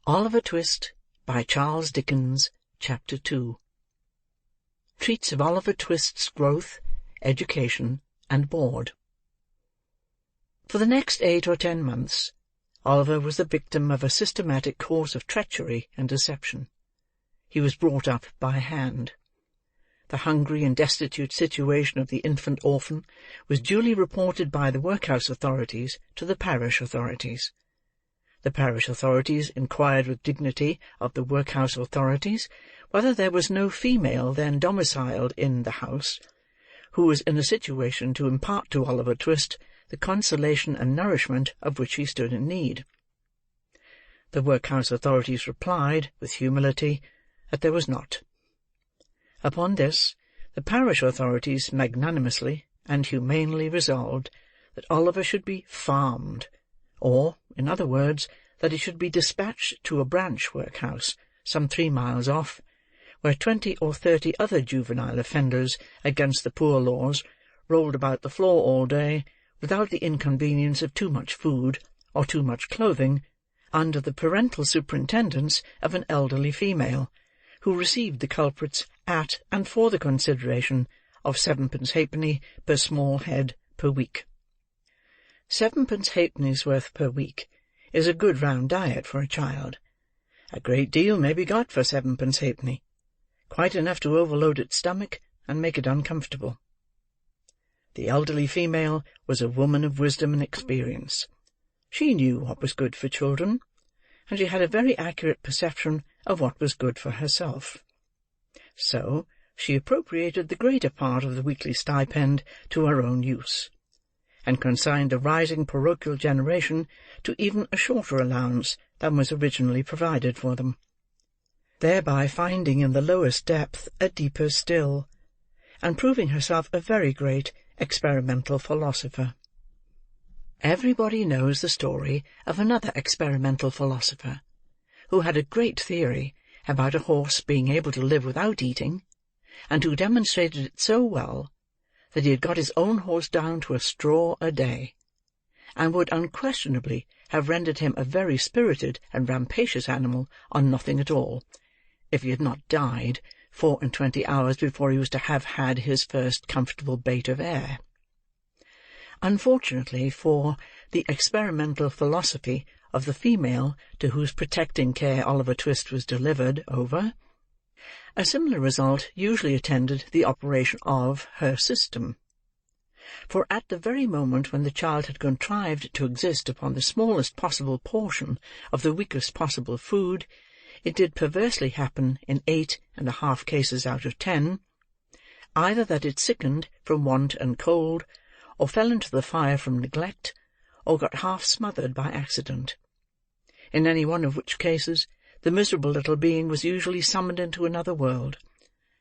Oliver Twist, by Charles Dickens. Chapter 2. Treats of Oliver Twist's growth, education, and board. For the next 8 or 10 months, Oliver was the victim of a systematic course of treachery and deception. He was brought up by hand. The hungry and destitute situation of the infant orphan was duly reported by the workhouse authorities to the parish authorities. The parish authorities inquired with dignity of the workhouse authorities whether there was no female then domiciled in the house, who was in a situation to impart to Oliver Twist the consolation and nourishment of which he stood in need. The workhouse authorities replied, with humility, that there was not. Upon this, the parish authorities magnanimously and humanely resolved that Oliver should be farmed, or, in other words, that he should be dispatched to a branch workhouse, some 3 miles off, where 20 or 30 other juvenile offenders against the poor laws rolled about the floor all day, without the inconvenience of too much food, or too much clothing, under the parental superintendence of an elderly female, who received the culprits at and for the consideration of 7 halfpenny per small head per week. 7 halfpenny's worth per week is a good round diet for a child. A great deal may be got for 7 halfpenny, quite enough to overload its stomach and make it uncomfortable. The elderly female was a woman of wisdom and experience. She knew what was good for children, and she had a very accurate perception of what was good for herself. So, she appropriated the greater part of the weekly stipend to her own use, and consigned the rising parochial generation to even a shorter allowance than was originally provided for them, thereby finding in the lowest depth a deeper still, and proving herself a very great experimental philosopher. Everybody knows the story of another experimental philosopher, who had a great theory about a horse being able to live without eating, and who demonstrated it so well that he had got his own horse down to a straw a day, and would unquestionably have rendered him a very spirited and rampacious animal on nothing at all, if he had not died 24 hours before he was to have had his first comfortable bait of air. Unfortunately for the experimental philosophy of the female to whose protecting care Oliver Twist was delivered over, a similar result usually attended the operation of her system. For at the very moment when the child had contrived to exist upon the smallest possible portion of the weakest possible food, it did perversely happen in 8½ cases out of 10, either that it sickened from want and cold, or fell into the fire from neglect, or got half smothered by accident; in any one of which cases, the miserable little being was usually summoned into another world,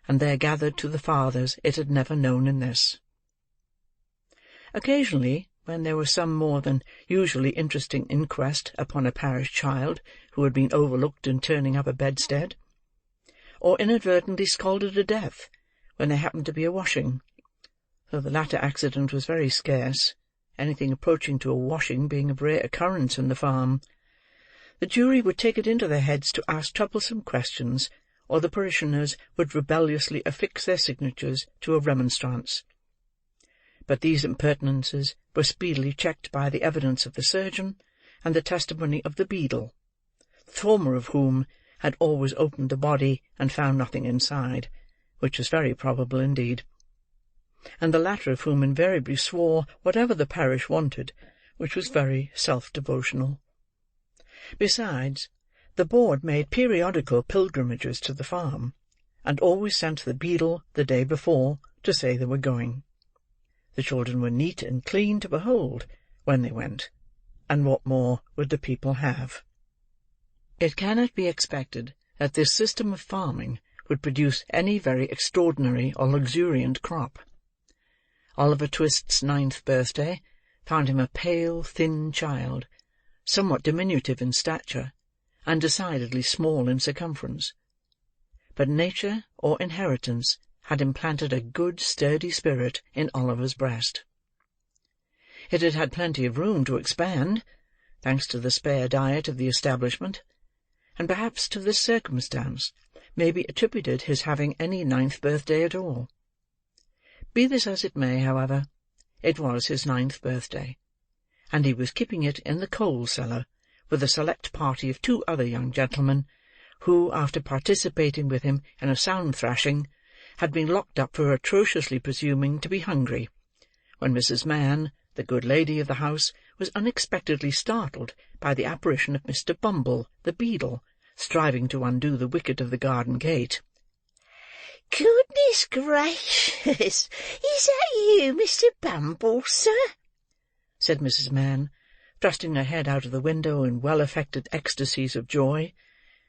and there gathered to the fathers it had never known in this. Occasionally, when there was some more than usually interesting inquest upon a parish child who had been overlooked in turning up a bedstead, or inadvertently scalded to death when there happened to be a washing, though the latter accident was very scarce, anything approaching to a washing being of rare occurrence in the farm, the jury would take it into their heads to ask troublesome questions, or the parishioners would rebelliously affix their signatures to a remonstrance. But these impertinences were speedily checked by the evidence of the surgeon and the testimony of the beadle, the former of whom had always opened the body and found nothing inside, which was very probable indeed, and the latter of whom invariably swore whatever the parish wanted, which was very self-devotional. Besides, the board made periodical pilgrimages to the farm, and always sent the beadle the day before to say they were going. The children were neat and clean to behold when they went, and what more would the people have? It cannot be expected that this system of farming would produce any very extraordinary or luxuriant crop. Oliver Twist's 9th birthday found him a pale, thin child, somewhat diminutive in stature, and decidedly small in circumference. But nature or inheritance had implanted a good sturdy spirit in Oliver's breast. It had had plenty of room to expand, thanks to the spare diet of the establishment, and perhaps to this circumstance may be attributed his having any 9th birthday at all. Be this as it may, however, it was his 9th birthday, and he was keeping it in the coal cellar with a select party of 2 other young gentlemen, who, after participating with him in a sound thrashing, had been locked up for atrociously presuming to be hungry, when Mrs. Mann, the good lady of the house, was unexpectedly startled by the apparition of Mr. Bumble, the beadle, striving to undo the wicket of the garden gate. "Goodness gracious! Is that you, Mr. Bumble, sir?" said Mrs. Mann, thrusting her head out of the window in well-affected ecstasies of joy.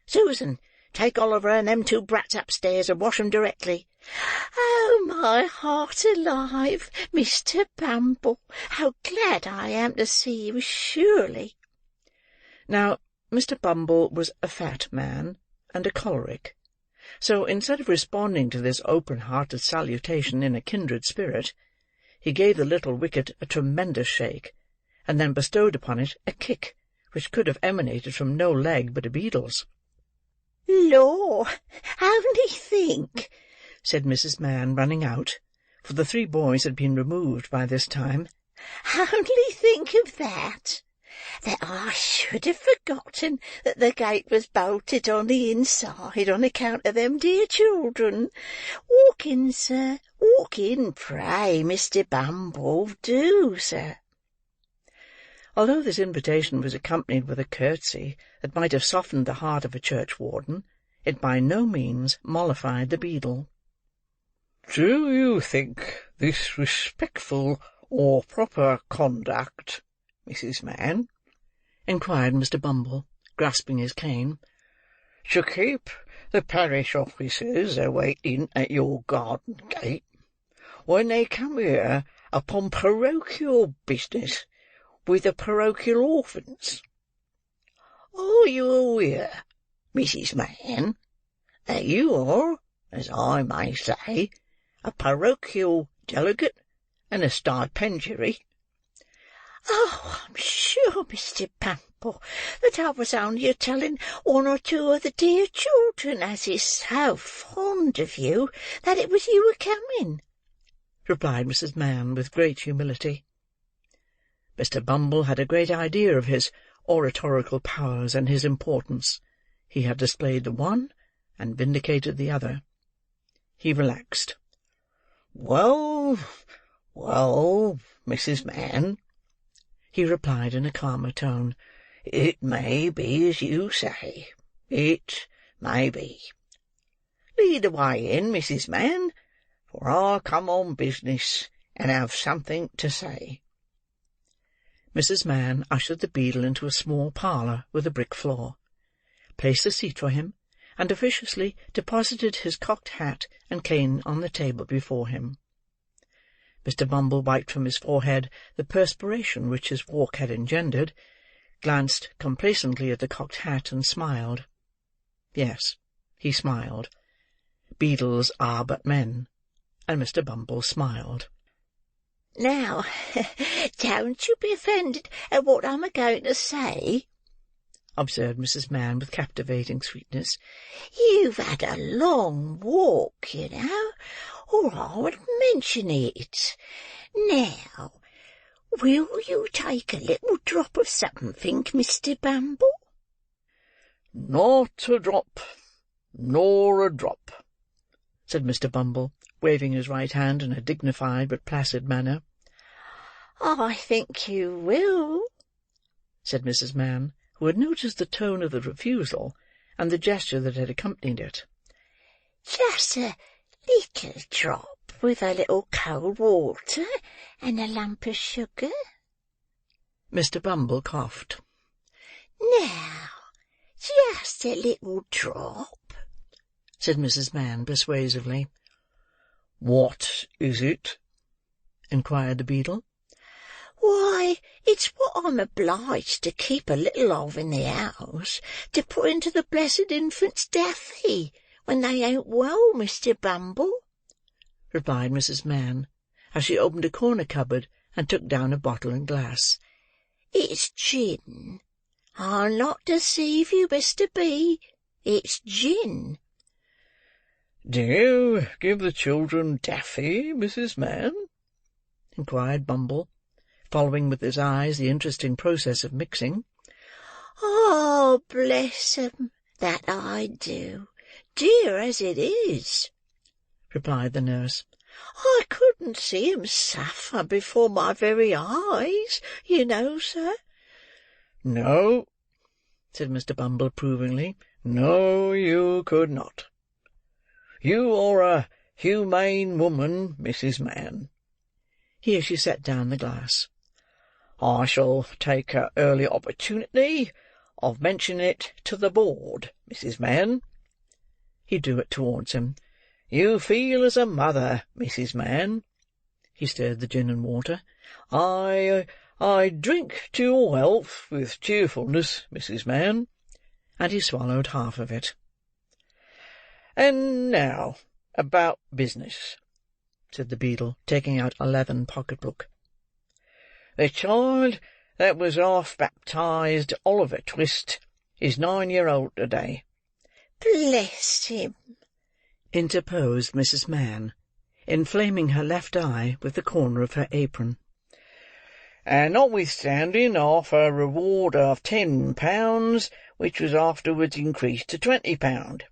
"Susan, take Oliver and them 2 brats upstairs and wash 'em directly. Oh, my heart alive, Mr. Bumble, how glad I am to see you, surely." Now, Mr. Bumble was a fat man, and a choleric, so instead of responding to this open-hearted salutation in a kindred spirit, he gave the little wicket a tremendous shake, and then bestowed upon it a kick which could have emanated from no leg but a beadle's. "Lor, only think," said Mrs. Mann, running out, for the 3 boys had been removed by this time. "Only think of that! That I should have forgotten that the gate was bolted on the inside on account of them dear children. Walk in, sir, walk in, pray, Mr. Bumble, do, sir." Although this invitation was accompanied with a curtsy that might have softened the heart of a churchwarden, it by no means mollified the beadle. "Do you think this respectful or proper conduct, Mrs. Mann?" inquired Mr. Bumble, grasping his cane. "To keep the parish officers a-waiting at your garden gate, when they come here upon parochial business with the parochial orphans? Are you aware, Mrs. Mann, that you are, as I may say, a parochial delegate and a stipendiary?" "Oh, I'm sure, Mr. Bumble, that I was only a-telling 1 or 2 of the dear children as is so fond of you, that it was you a-coming," replied Mrs. Mann with great humility. Mr. Bumble had a great idea of his oratorical powers and his importance. He had displayed the one, and vindicated the other. He relaxed. "Well, well, Mrs. Mann," he replied in a calmer tone, "it may be as you say. It may be. Lead the way in, Mrs. Mann, for I come on business, and have something to say." Mrs. Mann ushered the beadle into a small parlour with a brick floor, placed a seat for him, and officiously deposited his cocked hat and cane on the table before him. Mr. Bumble wiped from his forehead the perspiration which his walk had engendered, glanced complacently at the cocked hat, and smiled. Yes, he smiled. Beadles are but men, and Mr. Bumble smiled. "Now, don't you be offended at what I'm a-going to say," observed Mrs. Mann with captivating sweetness. "You've had a long walk, you know, or I wouldn't mention it. Now, will you take a little drop of something, Mr. Bumble?" "Not a drop, nor a drop," said Mr. Bumble, waving his right hand in a dignified but placid manner. "I think you will," said Mrs. Mann, who had noticed the tone of the refusal, and the gesture that had accompanied it. "Just a little drop with a little cold water and a lump of sugar." Mr. Bumble coughed. "Now, just a little drop," said Mrs. Mann persuasively. "What is it?" inquired the beadle. "Why, it's what I'm obliged to keep a little of in the house, to put into the blessed infant's daffy when they ain't well, Mr. Bumble," replied Mrs. Mann, as she opened a corner cupboard and took down a bottle and glass. "It's gin. I'll not deceive you, Mr. B. It's gin." "Do you give the children Daffy, Mrs. Mann?" inquired Bumble, following with his eyes the interesting process of mixing. "Oh, bless 'em, that I do, dear as it is," replied the nurse. "I couldn't see 'em suffer before my very eyes, you know, sir." "No," said Mr. Bumble approvingly. "No, you could not. You are a humane woman, Mrs. Mann." Here she set down the glass. "I shall take an early opportunity of mentioning it to the board, Mrs. Mann." He drew it towards him. "You feel as a mother, Mrs. Mann." He stirred the gin and water. I drink to your health with cheerfulness, Mrs. Mann." And he swallowed half of it. "And now about business," said the beadle, taking out a leathern pocket-book. "The child that was half baptised Oliver Twist is 9-year-old to-day." "Bless him!" interposed Mrs. Mann, inflaming her left eye with the corner of her apron. "And notwithstanding half a reward of £10, which was afterwards increased to £20.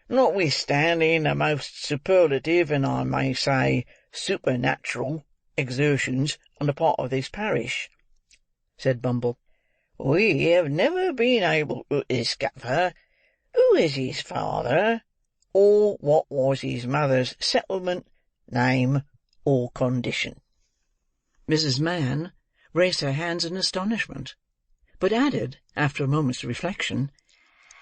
Notwithstanding the most superlative, and I may say supernatural, exertions on the part of this parish," said Bumble, "we have never been able to discover who is his father, or what was his mother's settlement, name, or condition." Mrs. Mann raised her hands in astonishment, but added, after a moment's reflection,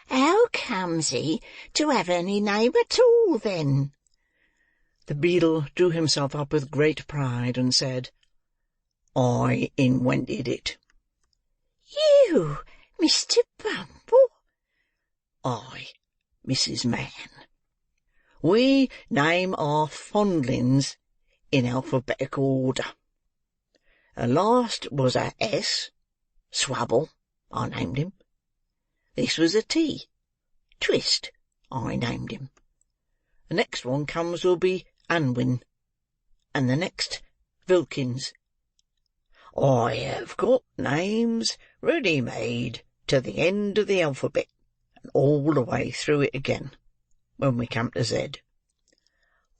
"How comes he to have any name at all, then?" The beadle drew himself up with great pride, and said, "I inwented it." "You, Mr. Bumble?" "I, Mrs. Mann. We name our fondlings in alphabetical order. The last was a S, Swabble, I named him. This was a T, Twist, I named him. The next one comes will be Unwin, and the next Vilkins. I have got names ready-made to the end of the alphabet, and all the way through it again, when we come to Z."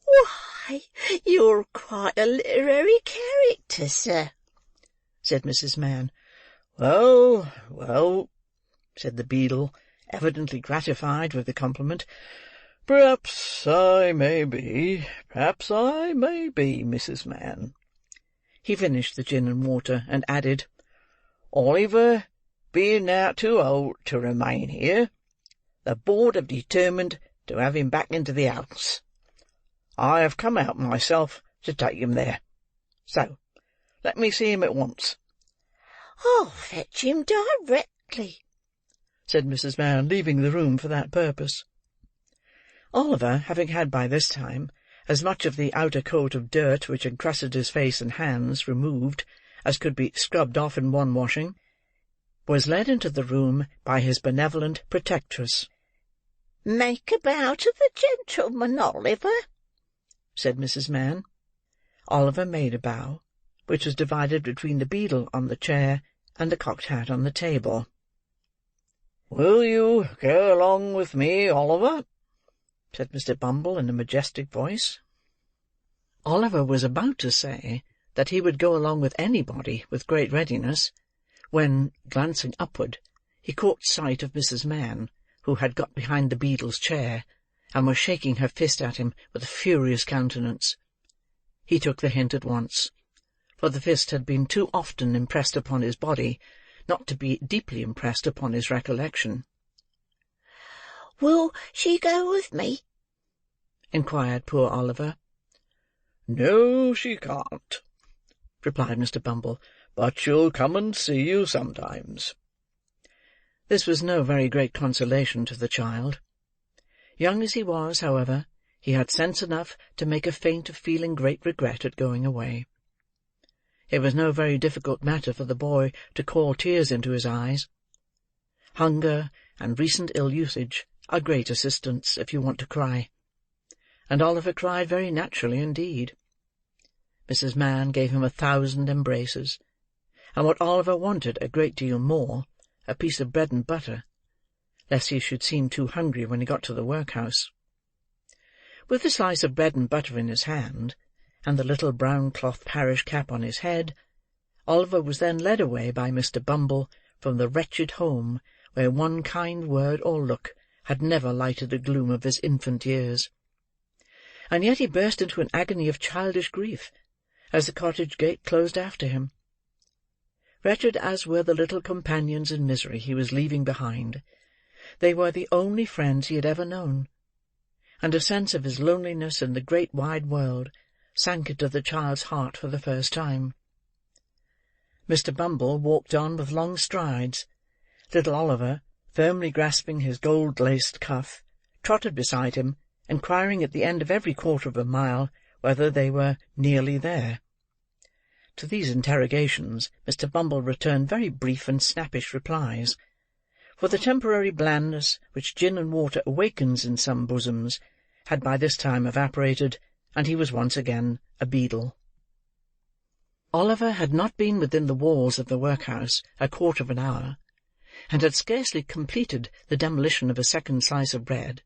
"Why, you're quite a literary character, sir," said Mrs. Mann. "Well, well," said the beadle, evidently gratified with the compliment. "Perhaps I may be, Mrs. Mann." He finished the gin and water, and added, "Oliver being now too old to remain here, the board have determined to have him back into the house. I have come out myself to take him there. So, let me see him at once." "I'll fetch him directly," said Mrs. Mann, leaving the room for that purpose. Oliver, having had by this time as much of the outer coat of dirt which encrusted his face and hands removed as could be scrubbed off in one washing, was led into the room by his benevolent protectress. "Make a bow to the gentleman, Oliver," said Mrs. Mann. Oliver made a bow, which was divided between the beadle on the chair and the cocked hat on the table. "Will you go along with me, Oliver?" said Mr. Bumble in a majestic voice. Oliver was about to say that he would go along with anybody with great readiness, when, glancing upward, he caught sight of Mrs. Mann, who had got behind the beadle's chair, and was shaking her fist at him with a furious countenance. He took the hint at once, for the fist had been too often impressed upon his body not to be deeply impressed upon his recollection. "Will she go with me?" inquired poor Oliver. "No, she can't," replied Mr. Bumble, "but she'll come and see you sometimes." This was no very great consolation to the child. Young as he was, however, he had sense enough to make a feint of feeling great regret at going away. It was no very difficult matter for the boy to call tears into his eyes, Hunger and recent ill-usage are great assistants if you want to cry; and Oliver cried very naturally indeed. Mrs. Mann gave him 1,000 embraces, and what Oliver wanted a great deal more, a piece of bread and butter, lest he should seem too hungry when he got to the workhouse. With the slice of bread and butter in his hand, and the little brown cloth parish cap on his head, Oliver was then led away by Mr. Bumble from the wretched home where one kind word or look had never lighted the gloom of his infant years. And yet he burst into an agony of childish grief as the cottage gate closed after him. Wretched as were the little companions in misery he was leaving behind, they were the only friends he had ever known, and a sense of his loneliness in the great wide world sank into the child's heart for the first time. Mr. Bumble walked on with long strides. Little Oliver, firmly grasping his gold-laced cuff, trotted beside him, inquiring at the end of every quarter of a mile whether they were nearly there. To these interrogations Mr. Bumble returned very brief and snappish replies, for the temporary blandness which gin and water awakens in some bosoms had by this time evaporated, and he was once again a beadle. Oliver had not been within the walls of the workhouse a quarter of an hour, and had scarcely completed the demolition of a second slice of bread,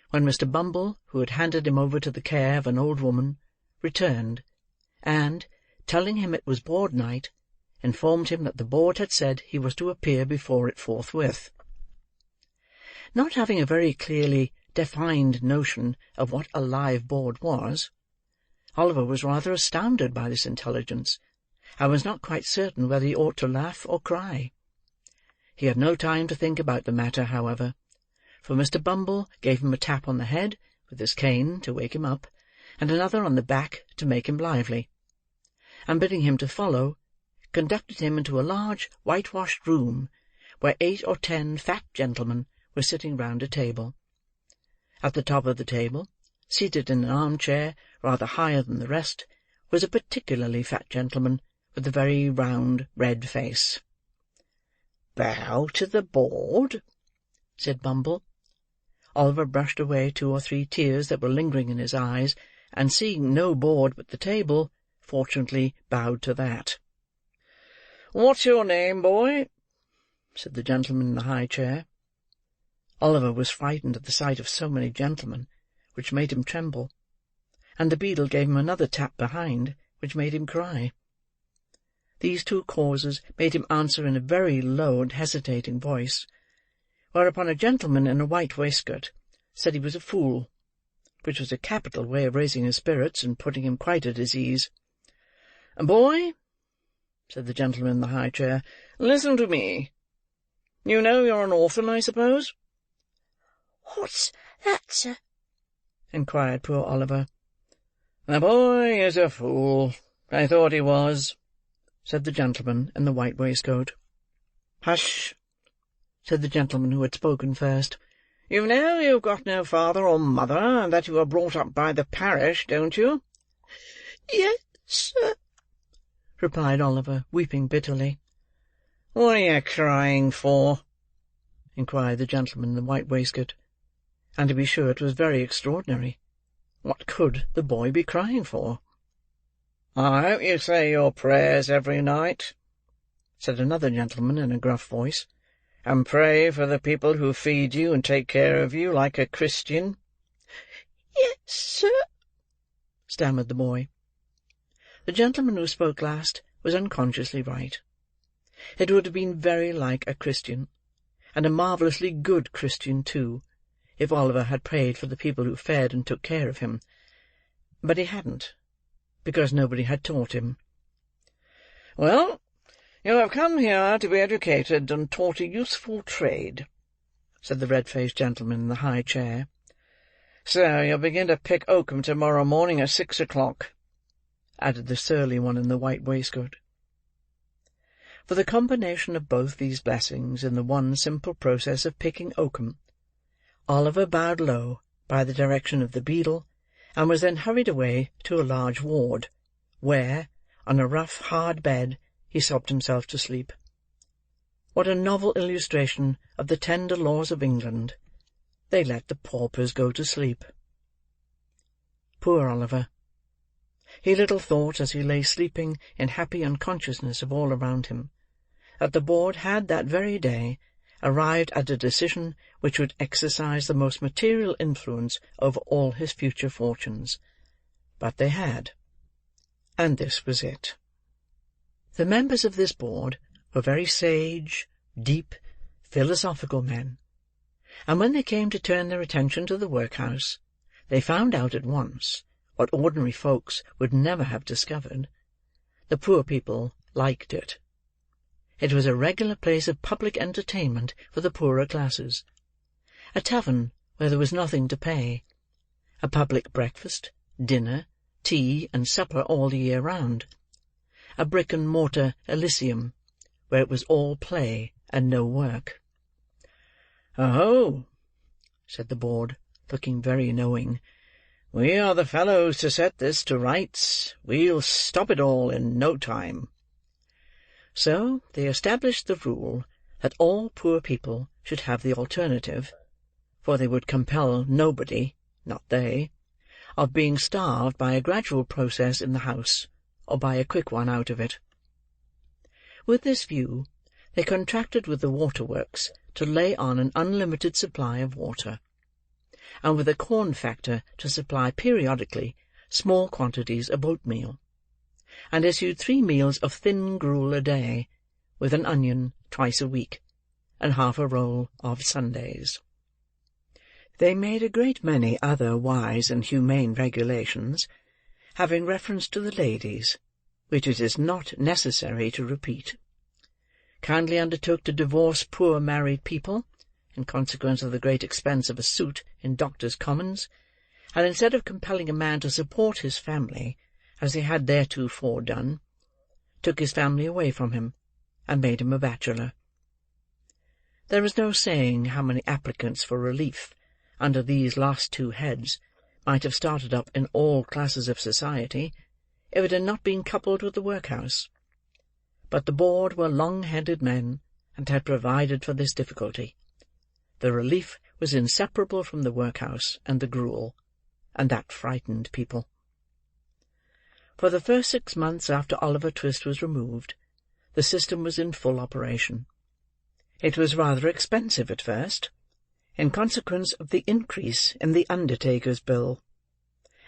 when Mr. Bumble, who had handed him over to the care of an old woman, returned, and, telling him it was board night, informed him that the board had said he was to appear before it forthwith. Not having a very clearly defined notion of what a live board was, Oliver was rather astounded by this intelligence, and was not quite certain whether he ought to laugh or cry. He had no time to think about the matter, however, for Mr. Bumble gave him a tap on the head with his cane to wake him up, and another on the back to make him lively, and bidding him to follow, conducted him into a large whitewashed room, where 8 or 10 fat gentlemen were sitting round a table. At the top of the table, seated in an arm-chair rather higher than the rest, was a particularly fat gentleman with a very round red face. "Bow to the board," said Bumble. Oliver brushed away 2 or 3 tears that were lingering in his eyes, and seeing no board but the table, fortunately bowed to that. "What's your name, boy?" said the gentleman in the high chair. Oliver was frightened at the sight of so many gentlemen, which made him tremble, and the beadle gave him another tap behind, which made him cry. These 2 causes made him answer in a very low and hesitating voice, whereupon a gentleman in a white waistcoat said he was a fool, which was a capital way of raising his spirits and putting him quite at his ease. "Boy," said the gentleman in the high chair, "listen to me. You know you're an orphan, I suppose?" "What's that, sir?" inquired poor Oliver. "The boy is a fool. I thought he was," said the gentleman in the white waistcoat. "Hush!" said the gentleman who had spoken first. "You know you've got no father or mother, and that you were brought up by the parish, don't you?" "Yes, sir," replied Oliver, weeping bitterly. "What are you crying for?" inquired the gentleman in the white waistcoat. And to be sure it was very extraordinary. What could the boy be crying for? "I hope you say your prayers every night," said another gentleman in a gruff voice, "and pray for the people who feed you and take care of you like a Christian." "Yes, sir," stammered the boy. The gentleman who spoke last was unconsciously right. It would have been very like a Christian, and a marvellously good Christian too, if Oliver had prayed for the people who fed and took care of him. But he hadn't, because nobody had taught him. "Well, you have come here to be educated and taught a useful trade," said the red-faced gentleman in the high chair. "So you'll begin to pick oakum tomorrow morning at 6 o'clock," added the surly one in the white waistcoat. For the combination of both these blessings in the one simple process of picking oakum, Oliver bowed low by the direction of the beadle, and was then hurried away to a large ward, where, on a rough, hard bed, he sobbed himself to sleep. What a novel illustration of the tender laws of England! They let the paupers go to sleep. Poor Oliver! He little thought, as he lay sleeping in happy unconsciousness of all around him, that the board had that very day arrived at a decision which would exercise the most material influence over all his future fortunes. But they had, and this was it. The members of this board were very sage, deep, philosophical men, and when they came to turn their attention to the workhouse, they found out at once, what ordinary folks would never have discovered: the poor people liked it. It was a regular place of public entertainment for the poorer classes, a tavern where there was nothing to pay, a public breakfast, dinner, tea, and supper all the year round, a brick-and-mortar Elysium, where it was all play and no work. "Oh!" said the board, looking very knowing. "We are the fellows to set this to rights. We'll stop it all in no time." So they established the rule that all poor people should have the alternative, for they would compel nobody, not they, of being starved by a gradual process in the house, or by a quick one out of it. With this view, they contracted with the waterworks to lay on an unlimited supply of water, and with a corn factor to supply periodically small quantities of oatmeal, and issued 3 meals of thin gruel a day, with an onion twice a week, and half a roll of Sundays. They made a great many other wise and humane regulations, having reference to the ladies, which it is not necessary to repeat. Kindly undertook to divorce poor married people, in consequence of the great expense of a suit in Doctors' Commons, and instead of compelling a man to support his family, as they had theretofore done, took his family away from him, and made him a bachelor. There is no saying how many applicants for relief under these last 2 heads might have started up in all classes of society, if it had not been coupled with the workhouse. But the board were long-headed men, and had provided for this difficulty. The relief was inseparable from the workhouse and the gruel, and that frightened people. For the first 6 months after Oliver Twist was removed, the system was in full operation. It was rather expensive at first, in consequence of the increase in the undertaker's bill,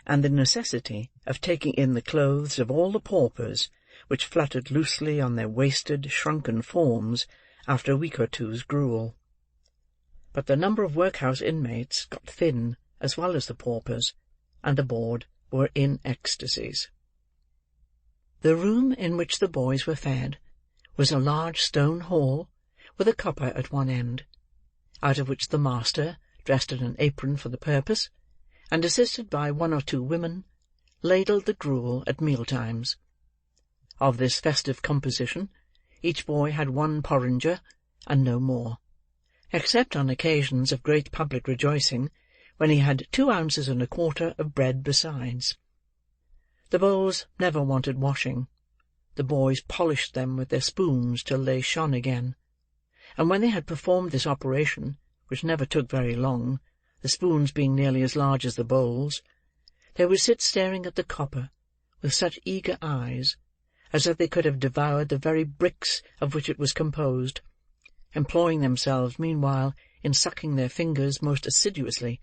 and the necessity of taking in the clothes of all the paupers which fluttered loosely on their wasted, shrunken forms after a week or two's gruel. But the number of workhouse inmates got thin as well as the paupers, and the board were in ecstasies. The room in which the boys were fed was a large stone hall with a copper at one end, out of which the master, dressed in an apron for the purpose, and assisted by 1 or 2 women, ladled the gruel at meal-times. Of this festive composition, each boy had 1 porringer, and no more, except on occasions of great public rejoicing, when he had 2 ounces and a quarter of bread besides. The bowls never wanted washing. The boys polished them with their spoons till they shone again, and when they had performed this operation, which never took very long, the spoons being nearly as large as the bowls, they would sit staring at the copper with such eager eyes, as if they could have devoured the very bricks of which it was composed, employing themselves meanwhile in sucking their fingers most assiduously,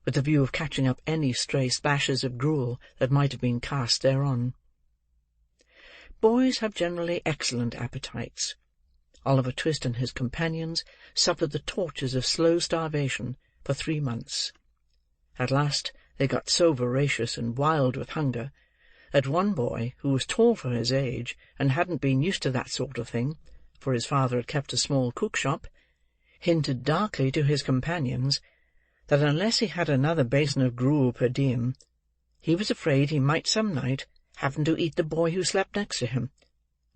with the view of catching up any stray splashes of gruel that might have been cast thereon. Boys have generally excellent appetites. Oliver Twist and his companions suffered the tortures of slow starvation for 3 months. At last they got so voracious and wild with hunger, that one boy, who was tall for his age, and hadn't been used to that sort of thing, for his father had kept a small cook-shop, hinted darkly to his companions that unless he had another basin of gruel per diem, he was afraid he might some night have to eat the boy who slept next to him,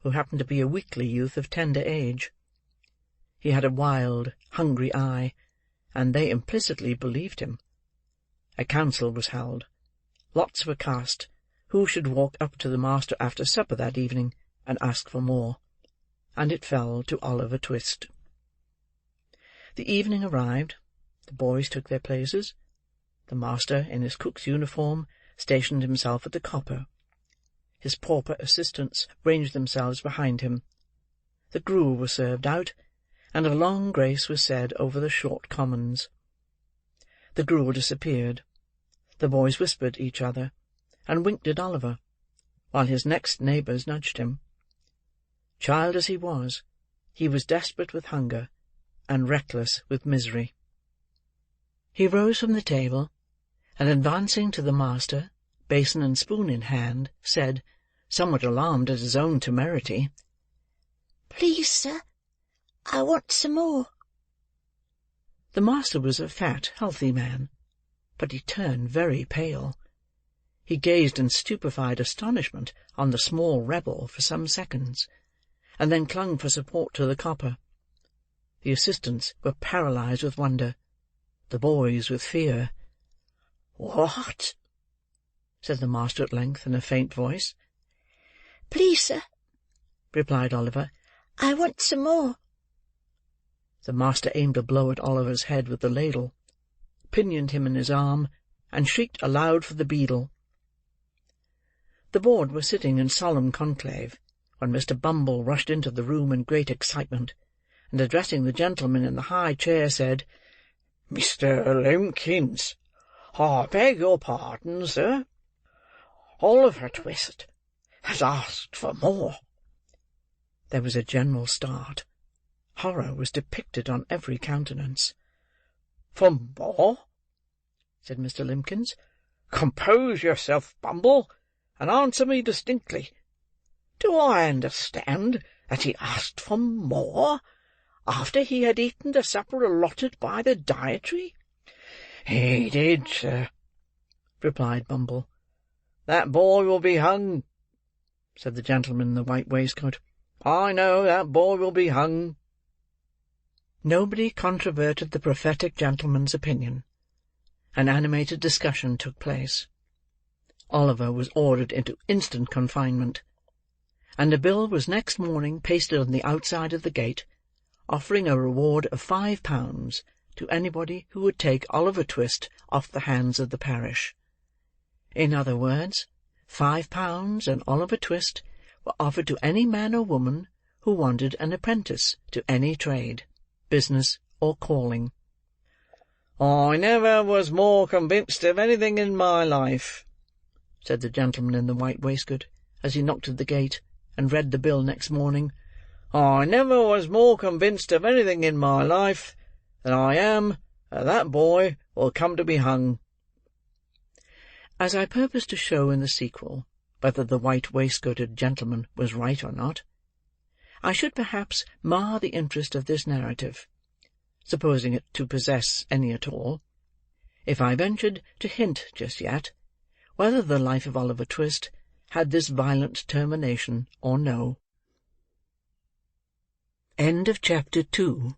who happened to be a weakly youth of tender age. He had a wild, hungry eye, and they implicitly believed him. A council was held. Lots were cast who should walk up to the master after supper that evening, and ask for more, and it fell to Oliver Twist. The evening arrived, the boys took their places, the master, in his cook's uniform, stationed himself at the copper, his pauper assistants ranged themselves behind him, the gruel was served out, and a long grace was said over the short commons. The gruel disappeared, the boys whispered each other, and winked at Oliver, while his next neighbours nudged him. Child as he was desperate with hunger, and reckless with misery. He rose from the table, and advancing to the master, basin and spoon in hand, said, somewhat alarmed at his own temerity, "Please, sir, I want some more." The master was a fat, healthy man, but he turned very pale. He gazed in stupefied astonishment on the small rebel for some seconds, and then clung for support to the copper. The assistants were paralysed with wonder, the boys with fear. "What?" said the master at length, in a faint voice. "Please, sir," replied Oliver, "I want some more." The master aimed a blow at Oliver's head with the ladle, pinioned him in his arm, and shrieked aloud for the beadle. The board were sitting in solemn conclave, when Mr. Bumble rushed into the room in great excitement, and addressing the gentleman in the high chair, said, "Mr. Limbkins, I beg your pardon, sir. Oliver Twist has asked for more." There was a general start. Horror was depicted on every countenance. "For more?" said Mr. Limbkins. "Compose yourself, Bumble, and answer me distinctly. Do I understand that he asked for more, after he had eaten the supper allotted by the dietary?" "He did, sir," replied Bumble. "That boy will be hung," said the gentleman in the white waistcoat. "I know that boy will be hung." Nobody controverted the prophetic gentleman's opinion. An animated discussion took place. Oliver was ordered into instant confinement, and a bill was next morning pasted on the outside of the gate, offering a reward of £5 to anybody who would take Oliver Twist off the hands of the parish. In other words, £5 and Oliver Twist were offered to any man or woman who wanted an apprentice to any trade, business, or calling. "I never was more convinced of anything in my life," said the gentleman in the white waistcoat, as he knocked at the gate, and read the bill next morning. "I never was more convinced of anything in my life than I am that that boy will come to be hung." As I purpose to show in the sequel whether the white waistcoated gentleman was right or not, I should perhaps mar the interest of this narrative, supposing it to possess any at all, if I ventured to hint just yet whether the life of Oliver Twist had this violent termination or no. Chapter 2